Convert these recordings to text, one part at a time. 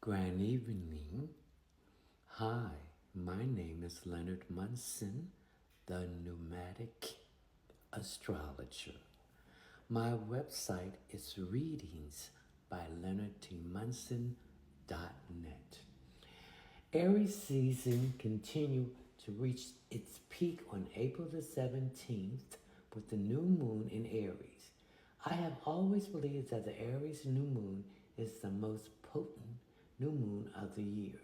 Grand evening. Hi, my name is Leonard Munson, the Pneumatic Astrologer. My website is readings by leonardtmunson.net. Aries season continued to reach its peak on April the 17th with the new moon in Aries. I have always believed that the Aries new moon is the most potent new moon of the year.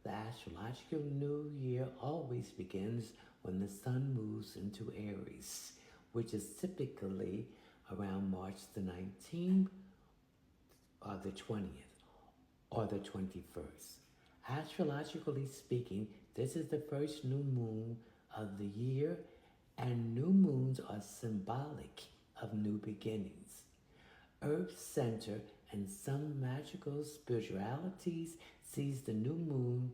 The astrological new year always begins when the sun moves into Aries, which is typically around March the 19th or the 20th or the 21st. Astrologically speaking, this is the first new moon of the year, and new moons are symbolic of new beginnings. Earth Center and some magical spiritualities sees the new moon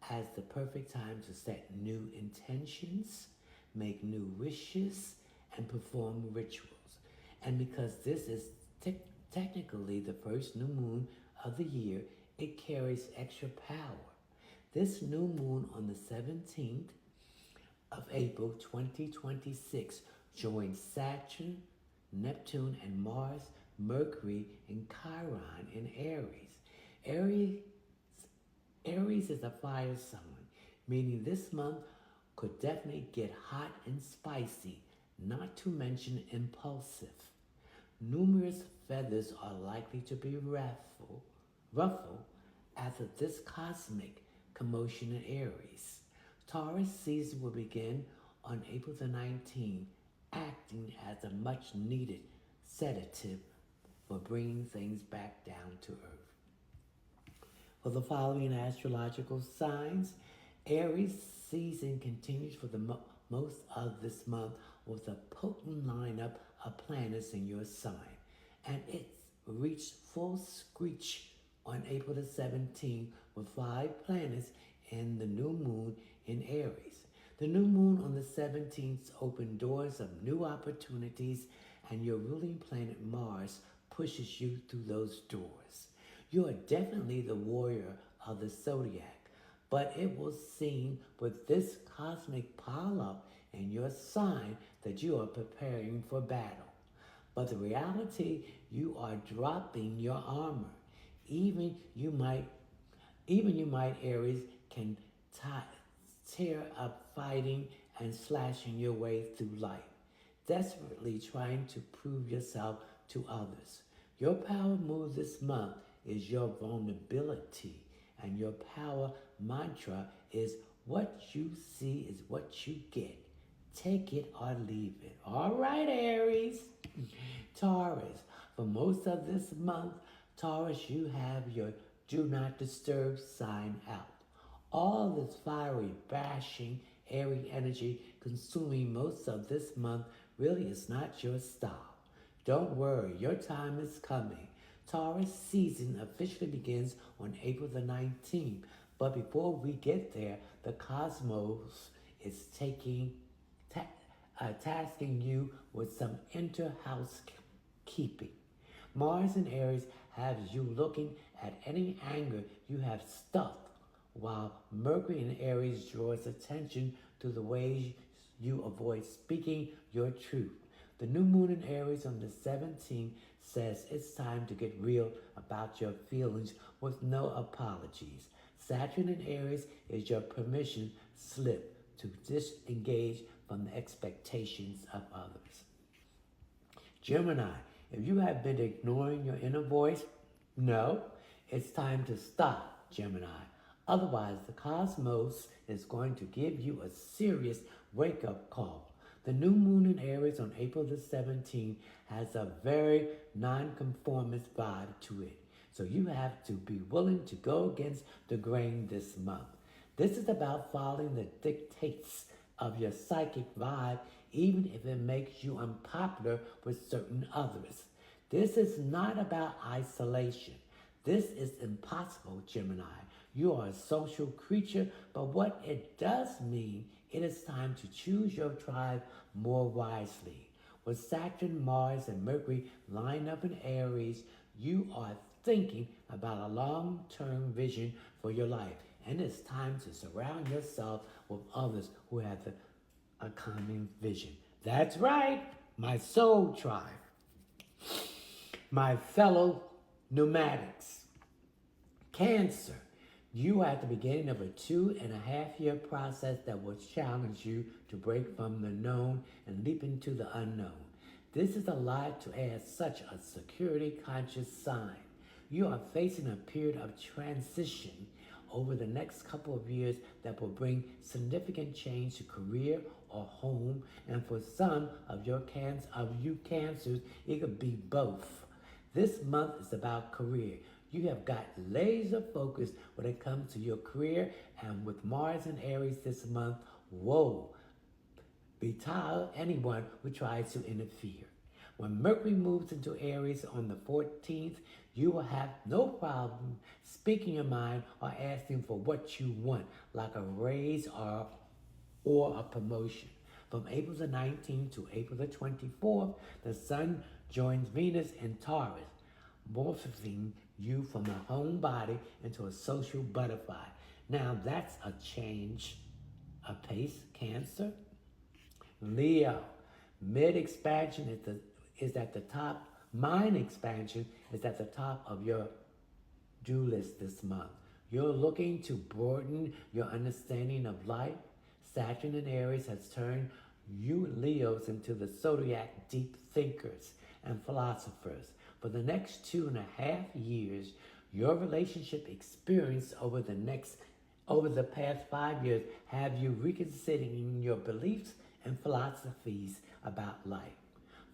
as the perfect time to set new intentions, make new wishes, and perform rituals. And because this is technically the first new moon of the year, it carries extra power. This new moon on the 17th of April 2026 joins Saturn, Neptune, and Mars, Mercury, and Chiron in Aries. Aries, Aries is a fire sign, meaning this month could definitely get hot and spicy, not to mention impulsive. Numerous feathers are likely to be ruffled after this cosmic commotion in Aries. Taurus season will begin on April the 19th, acting as a much needed sedative for bringing things back down to earth. For the following astrological signs, Aries season continues for the most of this month with a potent lineup of planets in your sign, and it's reached full screech on April the 17th with 5 planets in the new moon in Aries. The new moon on the 17th opens doors of new opportunities, and your ruling planet Mars pushes you through those doors. You are definitely the warrior of the zodiac, but it will seem with this cosmic pileup in your sign that you are preparing for battle. But the reality, you are dropping your armor. Even you might, Aries, can tear up fighting and slashing your way through life, desperately trying to prove yourself to others. Your power move this month is your vulnerability, and your power mantra is what you see is what you get. Take it or leave it. All right, Aries. Taurus, for most of this month, Taurus, you have your do not disturb sign out. All this fiery, bashing, airy energy consuming most of this month really is not your style. Don't worry, your time is coming. Taurus season officially begins on April the 19th, but before we get there, the cosmos is tasking you with some inter-house keeping. Mars and Aries has you looking at any anger you have stuffed, while Mercury in Aries draws attention to the ways you avoid speaking your truth. The new moon in Aries on the 17th says it's time to get real about your feelings with no apologies. Saturn in Aries is your permission slip to disengage from the expectations of others. Gemini, if you have been ignoring your inner voice, no, it's time to stop, Gemini. Otherwise, the cosmos is going to give you a serious wake-up call. The new moon in Aries on April the 17th has a very nonconformist vibe to it. So you have to be willing to go against the grain this month. This is about following the dictates of your psychic vibe, even if it makes you unpopular with certain others. This is not about isolation. This is impossible, Gemini. You are a social creature, but what it does mean, it is time to choose your tribe more wisely. With Saturn, Mars, and Mercury lined up in Aries, you are thinking about a long-term vision for your life. And it's time to surround yourself with others who have a common vision. That's right, my soul tribe, my fellow nomadics. Cancer, you are at the beginning of a 2.5 year process that will challenge you to break from the known and leap into the unknown. This is a lot to add such a security conscious sign. You are facing a period of transition over the next couple of years that will bring significant change to career or home, and for some of you cancers, it could be both. This month is about career. You have got laser focus when it comes to your career, and with Mars and Aries this month, whoa, betile anyone who tries to interfere. When Mercury moves into Aries on the 14th, you will have no problem speaking your mind or asking for what you want, like a raise or a promotion. From April the 19th to April the 24th, the Sun joins Venus in Taurus, morphing you from a homebody into a social butterfly. Now that's a change of pace, Cancer. Leo, mid expansion is at the top. Mind expansion is at the top of your do list this month. You're looking to broaden your understanding of life. Saturn in Aries has turned you Leos into the zodiac deep thinkers and philosophers. For the next 2.5 years, your relationship experience over the past 5 years have you reconsidering your beliefs and philosophies about life.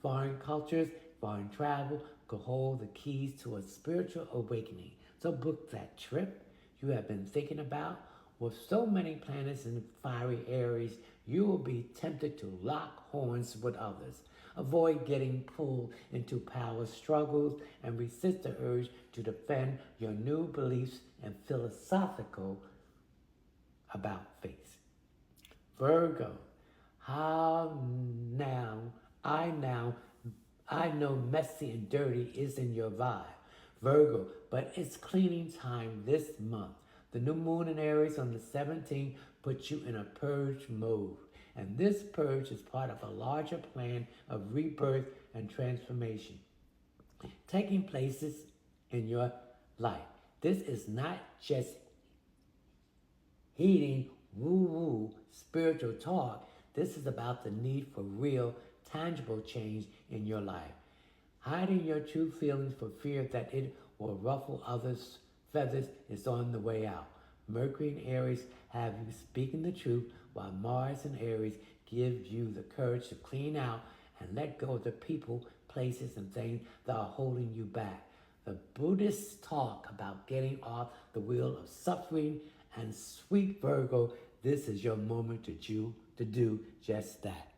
Foreign cultures, foreign travel could hold the keys to a spiritual awakening. So book that trip you have been thinking about. With so many planets in fiery Aries, you will be tempted to lock horns with others. Avoid getting pulled into power struggles and resist the urge to defend your new beliefs and philosophical about faith. Virgo, how now I now I know messy and dirty is in your vibe, Virgo, but it's cleaning time this month. The new moon in Aries on the 17th puts you in a purge mode. And this purge is part of a larger plan of rebirth and transformation taking places in your life. This is not just heeding woo-woo spiritual talk. This is about the need for real, tangible change in your life. Hiding your true feelings for fear that it will ruffle others' feathers is on the way out. Mercury and Aries have you speaking the truth, while Mars and Aries give you the courage to clean out and let go of the people, places, and things that are holding you back. The Buddhists talk about getting off the wheel of suffering, and sweet Virgo, this is your moment to do just that.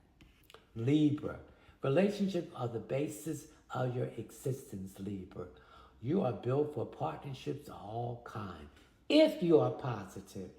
Libra. Relationships are the basis of your existence, Libra. You are built for partnerships of all kinds. If you are positive,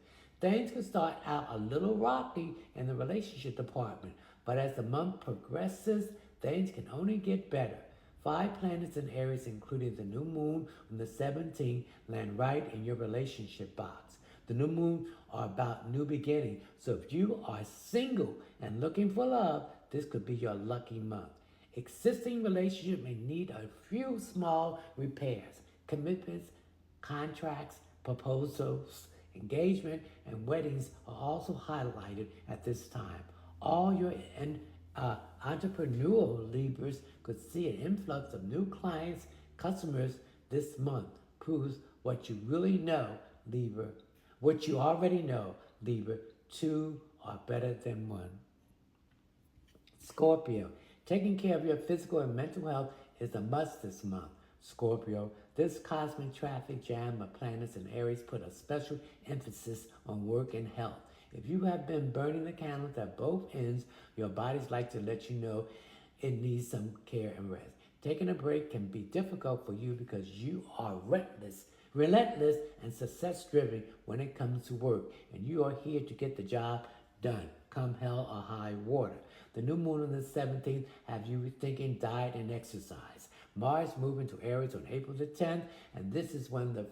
things can start out a little rocky in the relationship department, but as the month progresses, things can only get better. 5 planets in Aries, including the new moon on the 17th, land right in your relationship box. The new moon are about new beginning, so if you are single and looking for love, this could be your lucky month. Existing relationship may need a few small repairs. Commitments, contracts, proposals, engagement, and weddings are also highlighted at this time. All your entrepreneurial Libras could see an influx of new clients, customers this month. Proves what you really know, Libra. What you already know, Libra. 2 are better than 1. Scorpio, taking care of your physical and mental health is a must this month. Scorpio, this cosmic traffic jam of planets in Aries put a special emphasis on work and health. If you have been burning the candles at both ends, your body's like to let you know it needs some care and rest. Taking a break can be difficult for you because you are relentless and success driven when it comes to work, and you are here to get the job done, come hell or high water. The new moon on the 17th have you rethinking diet and exercise. Mars moving to Aries on April the 10th, and this is when the